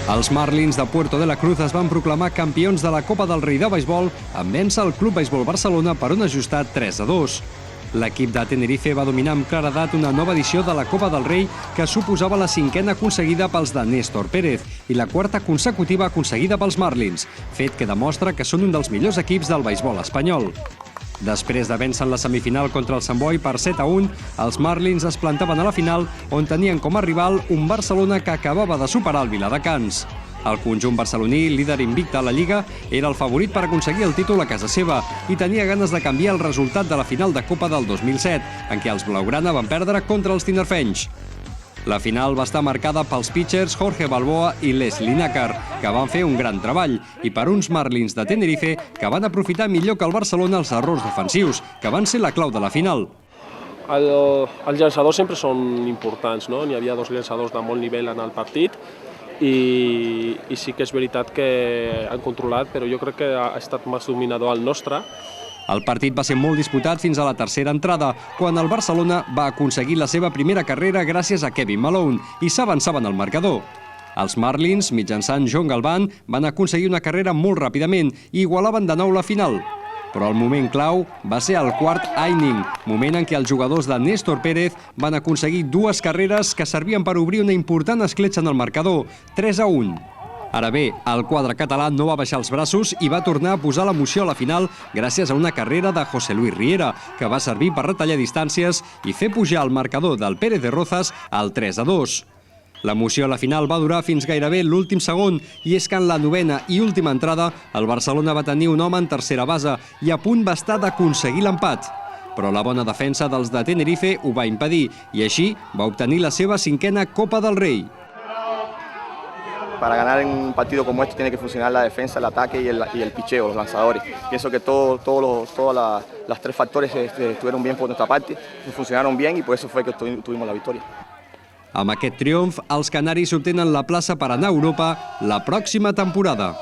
Els Marlins de Puerto de la Cruz es van proclamar campions de la Copa del Rei de Beisbol en vèncer el Club Beisbol Barcelona per un ajustat 3-2. L'equip de Tenerife va dominar amb claredat una nova edició de la Copa del Rei que suposava la cinquena aconseguida pels de Néstor Pérez i la quarta consecutiva aconseguida pels Marlins, fet que demostra que són un dels millors equips del beisbol espanyol. Després de vèncer en la semifinal contra el Sant Boi per 7-1, els Marlins es plantaven a la final on tenien com a rival un Barcelona que acabava de superar el Viladecans. El conjunt barceloní, líder invicte a la Lliga, era el favorit per aconseguir el títol a casa seva i tenia ganes de canviar el resultat de la final de Copa del 2007, en què els blaugrana van perdre contra els tinerfenys. La final va estar marcada pels pitchers Jorge Balboa i Leslie Nácar, que van fer un gran treball, i per uns Marlins de Tenerife que van aprofitar millor que el Barcelona els errors defensius, que van ser la clau de la final. Els llançadors sempre són importants, no? N'hi havia dos llançadors de molt nivell en el partit i sí que és veritat que han controlat, però jo crec que ha estat més dominador el nostre. El partit va ser molt disputat fins a la tercera entrada, quan el Barcelona va aconseguir la seva primera carrera gràcies a Kevin Malone i s'avançaven al marcador. Els Marlins, mitjançant John Galvan, van aconseguir una carrera molt ràpidament i igualaven de nou la final. Però el moment clau va ser el quart inning, moment en què els jugadors de Néstor Pérez van aconseguir dues carreres que servien per obrir una important escletxa en el marcador, 3-1. Ara bé, el quadre català no va baixar els braços i va tornar a posar l'emoció a la final gràcies a una carrera de José Luis Riera, que va servir per retallar distàncies i fer pujar el marcador del Pérez de Rozas al 3-2. L'emoció a la final va durar fins gairebé l'últim segon i és que en la novena i última entrada el Barcelona va tenir un home en tercera base i a punt va estar d'aconseguir l'empat. Però la bona defensa dels de Tenerife ho va impedir i així va obtenir la seva cinquena Copa del Rei. Para ganar en un partido como este tiene que funcionar la defensa, el ataque y el picheo, los lanzadores. Pienso que todos los tres factores estuvieron bien por nuestra parte, funcionaron bien y por eso fue que tuvimos la victoria. Amb aquest triomf, els canaris obtenen la plaça per anar a Europa la pròxima temporada.